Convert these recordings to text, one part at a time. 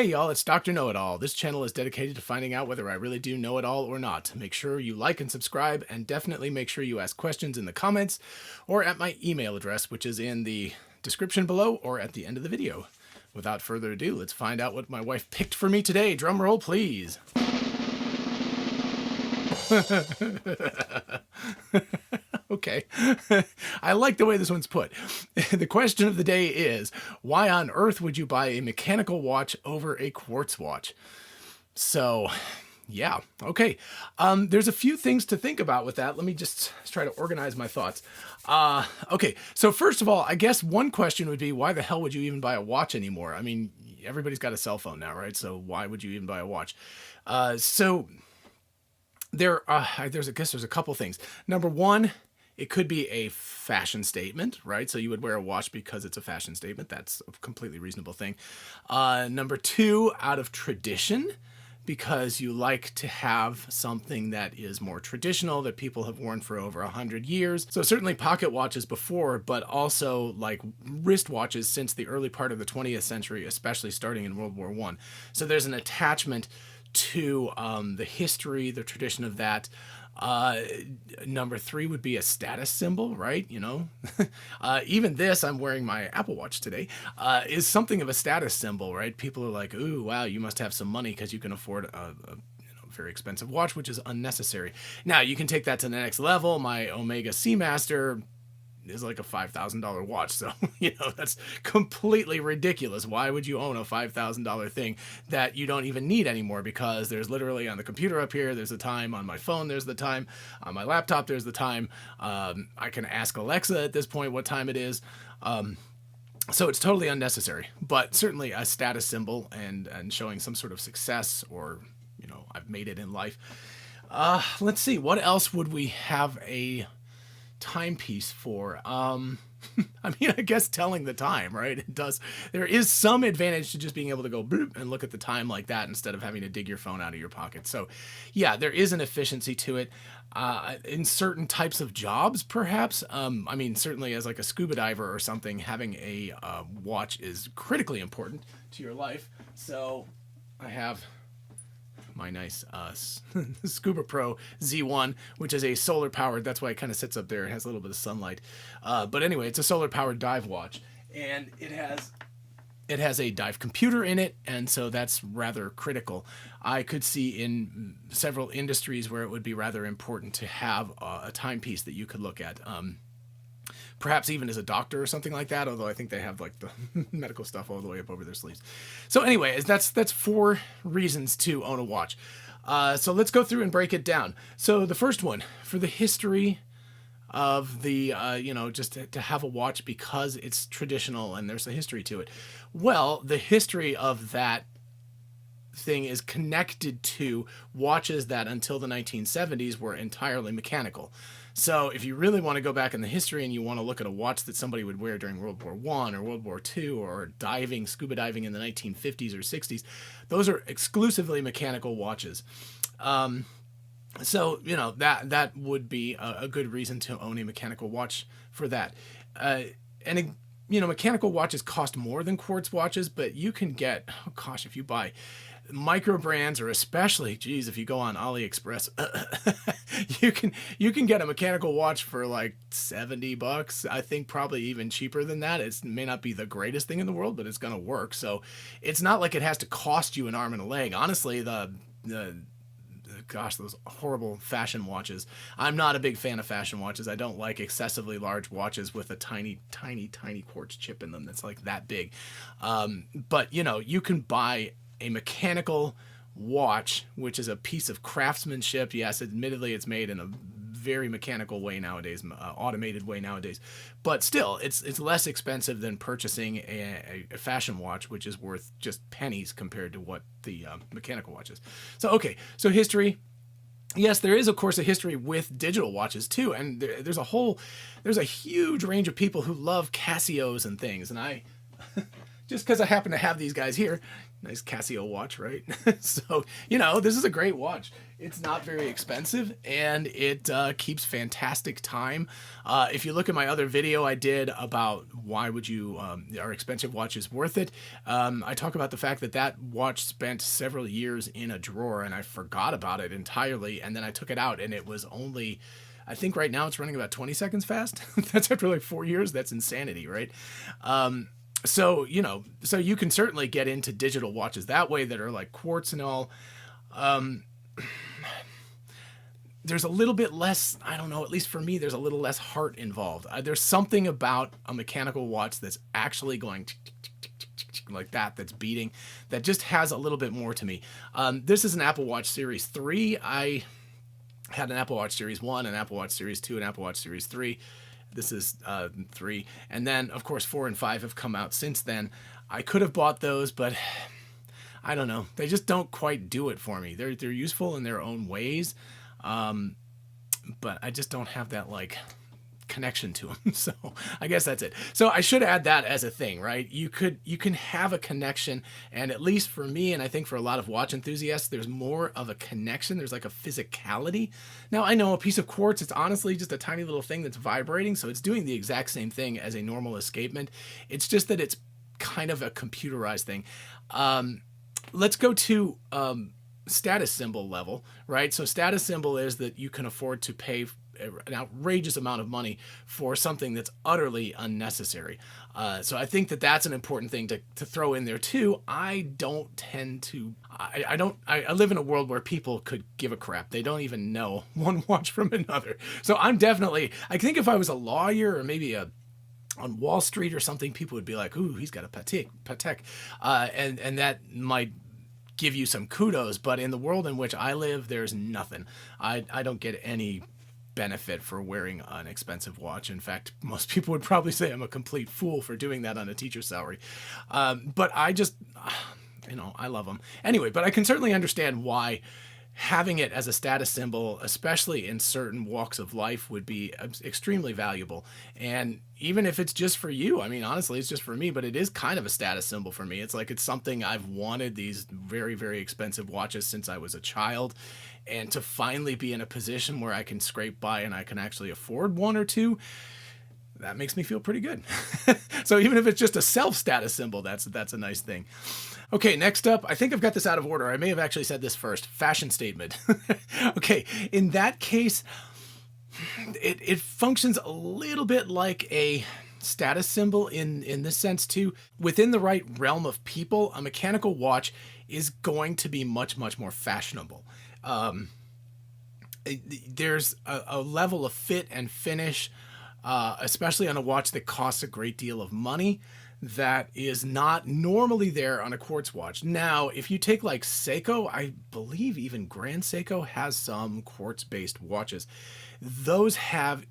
Hey y'all, it's Dr. Know-It-All. This channel is dedicated to finding out whether I really do know it all or not. Make sure you like and subscribe, and definitely make sure you ask questions in the comments or at my email address, which is in the description below or at the end of the video. Without further ado, let's find out what my wife picked for me today. Drum roll, please. Okay. I like the way this one's put. The question of the day is, why on earth would you buy a mechanical watch over a quartz watch? So, yeah. Okay. There's a few things to think about with that. Let me just try to organize my thoughts. Okay. So first of all, I guess one question would be, why the hell would you even buy a watch anymore? I mean, everybody's got a cell phone now, right? So why would you even buy a watch? There's a couple things. Number one, it could be a fashion statement, right? So you would wear a watch because it's a fashion statement. That's a completely reasonable thing. Number two, out of tradition, because you like to have something that is more traditional that people have worn for over 100 years. So certainly pocket watches before, but also like wristwatches since the early part of the 20th century, especially starting in World War I. So there's an attachment to the history, the tradition of that. Number three would be a status symbol, right? You know, even this, I'm wearing my Apple Watch today, is something of a status symbol, right? People are like, ooh, wow, you must have some money because you can afford a very expensive watch, which is unnecessary. Now, you can take that to the next level. My Omega Seamaster is like a $5,000 watch. So, that's completely ridiculous. Why would you own a $5,000 thing that you don't even need anymore? Because there's literally on the computer up here, there's the time. On my phone, there's the time. On my laptop, there's the time. I can ask Alexa at this point what time it is. So it's totally unnecessary, but certainly a status symbol and showing some sort of success or, I've made it in life. Let's see, what else would we have a timepiece for? I mean, I guess telling the time, right? There is some advantage to just being able to go bloop and look at the time like that instead of having to dig your phone out of your pocket. So yeah, there is an efficiency to it. In certain types of jobs, perhaps. I mean, certainly as like a scuba diver or something, having a watch is critically important to your life. So I have my nice Scuba Pro Z1, which is a solar powered, that's why it kind of sits up there. It has a little bit of sunlight. But anyway, it's a solar powered dive watch, and it has a dive computer in it, and so that's rather critical. I could see in several industries where it would be rather important to have a timepiece that you could look at. Perhaps even as a doctor or something like that, although I think they have like the medical stuff all the way up over their sleeves. So anyway, that's 4 reasons to own a watch. So let's go through and break it down. So the first one, for the history of the, just to have a watch because it's traditional and there's a history to it. Well, the history of that thing is connected to watches that until the 1970s were entirely mechanical. So if you really want to go back in the history and you want to look at a watch that somebody would wear during World War I or World War II or scuba diving in the 1950s or 60s, those are exclusively mechanical watches. So, that would be a good reason to own a mechanical watch for that. Mechanical watches cost more than quartz watches, but you can get, if you buy micro brands, or especially, if you go on AliExpress, you can get a mechanical watch for like $70. I think probably even cheaper than that. It may not be the greatest thing in the world, but it's going to work. So it's not like it has to cost you an arm and a leg. Honestly, those horrible fashion watches. I'm not a big fan of fashion watches. I don't like excessively large watches with a tiny, tiny, tiny quartz chip in them that's like that big. But you can buy a mechanical watch, which is a piece of craftsmanship. Yes, admittedly, it's made in a very mechanical way nowadays, automated way nowadays, but still, it's less expensive than purchasing a fashion watch, which is worth just pennies compared to what the mechanical watch is. So history. Yes, there is, of course, a history with digital watches too, and there's a huge range of people who love Casios and things, and I just because I happen to have these guys here, Nice Casio watch, right? So, this is a great watch. It's not very expensive, and it keeps fantastic time. If you look at my other video I did about why would you, are expensive watches worth it, I talk about the fact that watch spent several years in a drawer, and I forgot about it entirely, and then I took it out, and it was only... I think right now it's running about 20 seconds fast. That's after like 4 years. That's insanity, right? So you can certainly get into digital watches that way that are like quartz and all. There's a little bit less, I don't know, at least for me, there's a little less heart involved. There's something about a mechanical watch that's actually going like that's beating, that just has a little bit more to me. This is an Apple Watch Series 3. I had an Apple Watch Series 1, an Apple Watch Series 2, an Apple Watch Series 3. This is 3. And then, of course, 4 and 5 have come out since then. I could have bought those, but I don't know. They just don't quite do it for me. They're useful in their own ways, but I just don't have that, connection to them. So I guess that's it. So I should add that as a thing, right? You can have a connection, and at least for me, and I think for a lot of watch enthusiasts, there's more of a connection. There's like a physicality. Now, I know a piece of quartz, it's honestly just a tiny little thing that's vibrating, so it's doing the exact same thing as a normal escapement. It's just that it's kind of a computerized thing. Let's go to status symbol level, right? So status symbol is that you can afford to pay an outrageous amount of money for something that's utterly unnecessary. So I think that's an important thing to throw in there too. I don't tend to, I live in a world where people could give a crap. They don't even know one watch from another. So I think if I was a lawyer or maybe on Wall Street or something, people would be like, ooh, he's got a Patek. And that might give you some kudos, but in the world in which I live, there's nothing. I don't get any benefit for wearing an expensive watch. In fact, most people would probably say I'm a complete fool for doing that on a teacher's salary. But I just, I love them. Anyway, but I can certainly understand why having it as a status symbol, especially in certain walks of life, would be extremely valuable. And even if it's just for you, I mean, honestly, it's just for me, but it is kind of a status symbol for me. It's something I've wanted, these very, very expensive watches, since I was a child. And to finally be in a position where I can scrape by and I can actually afford one or two, that makes me feel pretty good. So even if it's just a self-status symbol, that's a nice thing. Okay, next up, I think I've got this out of order. I may have actually said this first. Fashion statement. Okay, in that case, it functions a little bit like a status symbol in this sense too. Within the right realm of people, a mechanical watch is going to be much, much more fashionable. There's a level of fit and finish, especially on a watch that costs a great deal of money, that is not normally there on a quartz watch. Now, if you take like Seiko, I believe even Grand Seiko has some quartz-based watches. Those have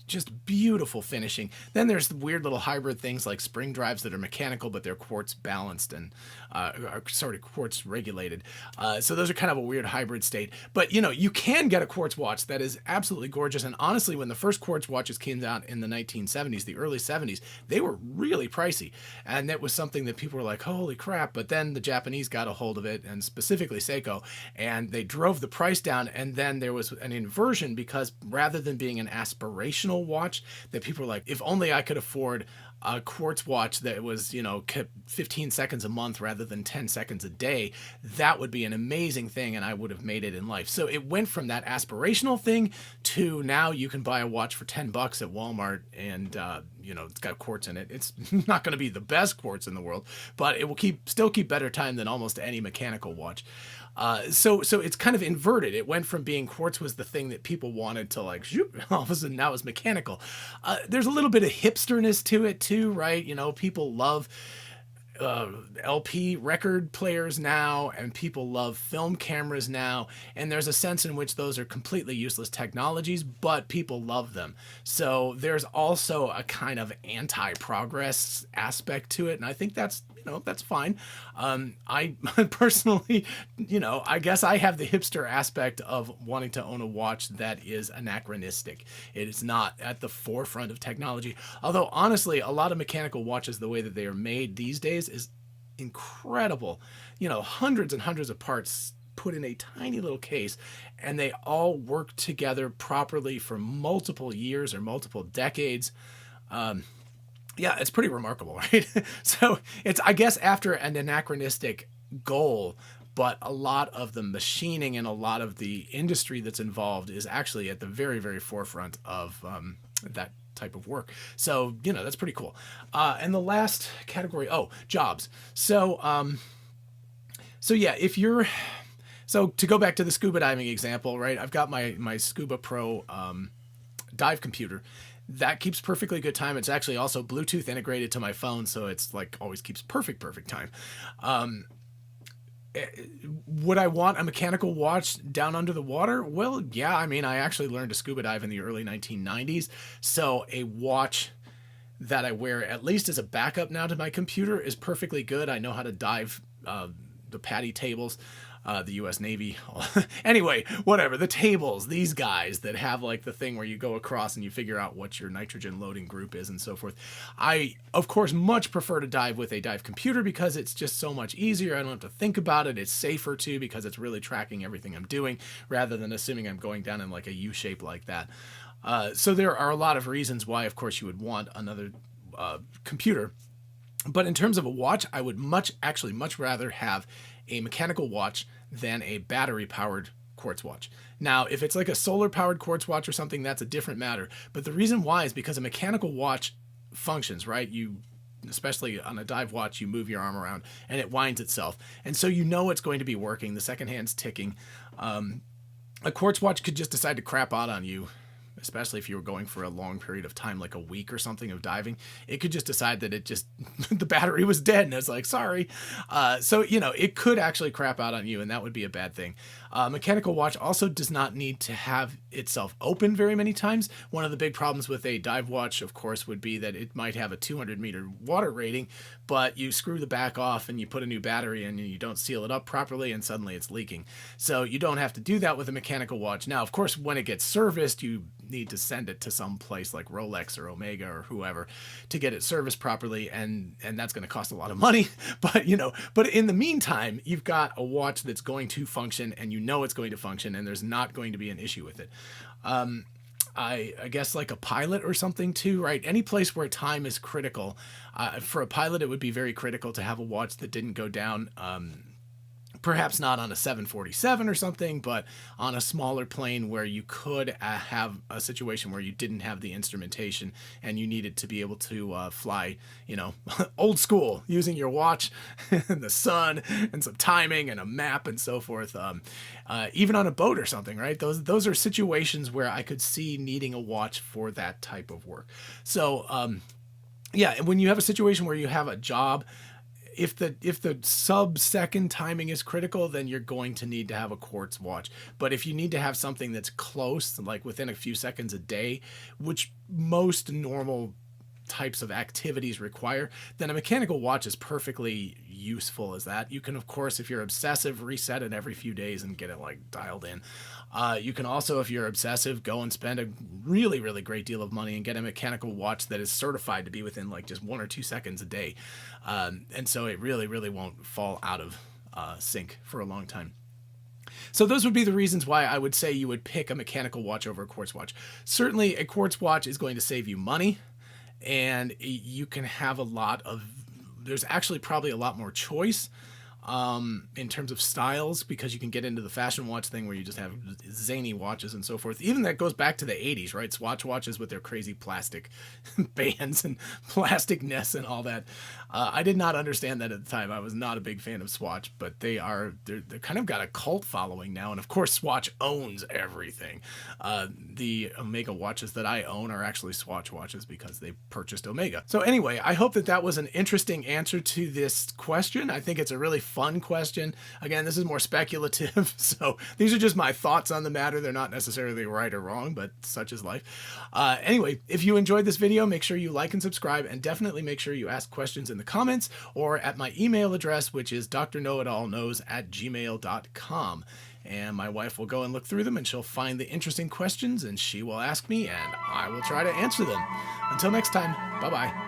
just beautiful finishing. Then there's the weird little hybrid things like spring drives that are mechanical, but they're quartz balanced and quartz regulated. So those are kind of a weird hybrid state. But you can get a quartz watch that is absolutely gorgeous. And honestly, when the first quartz watches came out in the 1970s, the early 70s, they were really pricey. And that was something that people were like, holy crap. But then the Japanese got a hold of it, and specifically Seiko, and they drove the price down. And then there was an inversion, because rather than being an aspirational watch that people were like, if only I could afford a quartz watch that was, kept 15 seconds a month rather than 10 seconds a day, that would be an amazing thing, and I would have made it in life. So it went from that aspirational thing to now you can buy a watch for $10 at Walmart, and it's got quartz in it. It's not going to be the best quartz in the world, but it will still keep better time than almost any mechanical watch. So it's kind of inverted. It went from being quartz was the thing that people wanted to all of a sudden now it's mechanical. There's a little bit of hipsterness to it too, right? People love LP record players now, and people love film cameras now, and there's a sense in which those are completely useless technologies, but people love them. So there's also a kind of anti-progress aspect to it, and I think that's fine. I personally, I guess I have the hipster aspect of wanting to own a watch that is anachronistic. It is not at the forefront of technology. Although honestly, a lot of mechanical watches, the way that they are made these days, is incredible, hundreds and hundreds of parts put in a tiny little case, and they all work together properly for multiple years or multiple decades. Yeah, it's pretty remarkable, right? So it's, I guess, after an anachronistic goal, but a lot of the machining and a lot of the industry that's involved is actually at the very, very forefront of that type of work. So, that's pretty cool. And the last category, jobs. So, yeah, so to go back to the scuba diving example, right? I've got my Scuba Pro dive computer. That keeps perfectly good time. It's actually also Bluetooth integrated to my phone, so it's like always keeps perfect time. Would I want a mechanical watch down under the water? Well, yeah. I mean, I actually learned to scuba dive in the early 1990s, so a watch that I wear at least as a backup now to my computer is perfectly good. I know how to dive the PADI tables. The U.S. Navy. Anyway, whatever. The tables, these guys that have like the thing where you go across and you figure out what your nitrogen loading group is and so forth. I, of course, much prefer to dive with a dive computer because it's just so much easier. I don't have to think about it. It's safer too because it's really tracking everything I'm doing rather than assuming I'm going down in like a U shape like that. So there are a lot of reasons why, of course, you would want another computer. But in terms of a watch, I would much rather have a mechanical watch than a battery-powered quartz watch. Now, if it's like a solar-powered quartz watch or something, that's a different matter. But the reason why is because a mechanical watch functions, right? Especially on a dive watch, you move your arm around and it winds itself. And so it's going to be working. The second hand's ticking. A quartz watch could just decide to crap out on you, especially if you were going for a long period of time, like a week or something of diving. It could just decide that the battery was dead and it's like, sorry. So, it could actually crap out on you, and that would be a bad thing. Mechanical watch also does not need to have itself open very many times. One of the big problems with a dive watch, of course, would be that it might have a 200-meter water rating, but you screw the back off and you put a new battery in and you don't seal it up properly and suddenly it's leaking. So you don't have to do that with a mechanical watch. Now, of course, when it gets serviced, you need to send it to some place like Rolex or Omega or whoever to get it serviced properly, and that's going to cost a lot of money. But in the meantime, you've got a watch that's going to function, and it's going to function, and there's not going to be an issue with it. I guess like a pilot or something too, right? Any place where time is critical. For a pilot, it would be very critical to have a watch that didn't go down. Perhaps not on a 747 or something, but on a smaller plane where you could have a situation where you didn't have the instrumentation and you needed to be able to fly, old school, using your watch and the sun and some timing and a map and so forth. Even on a boat or something, right? Those are situations where I could see needing a watch for that type of work. So, yeah, when you have a situation where you have a job, if the sub-second timing is critical, then you're going to need to have a quartz watch. But if you need to have something that's close, like within a few seconds a day, which most normal types of activities require, then a mechanical watch is perfectly useful as that. You can, of course, if you're obsessive, reset it every few days and get it like dialed in. You can also, if you're obsessive, go and spend a really, really great deal of money and get a mechanical watch that is certified to be within like just 1 or 2 seconds a day. And so it really, really won't fall out of sync for a long time. So those would be the reasons why I would say you would pick a mechanical watch over a quartz watch. Certainly a quartz watch is going to save you money, and you can have there's actually probably a lot more choice in terms of styles, because you can get into the fashion watch thing where you just have zany watches and so forth. Even that goes back to the 80s, right? Swatch watches with their crazy plastic bands and plasticness and all that. I did not understand that at the time. I was not a big fan of Swatch, but they're kind of got a cult following now. And of course, Swatch owns everything. The Omega watches that I own are actually Swatch watches because they purchased Omega. So anyway, I hope that was an interesting answer to this question. I think it's a really fun question. Again, this is more speculative, so these are just my thoughts on the matter. They're not necessarily right or wrong, but such is life. Anyway, if you enjoyed this video, make sure you like and subscribe, and definitely make sure you ask questions in the comments or at my email address, which is drknowitallknows@gmail.com. And my wife will go and look through them, and she'll find the interesting questions, and she will ask me, and I will try to answer them. Until next time, bye-bye.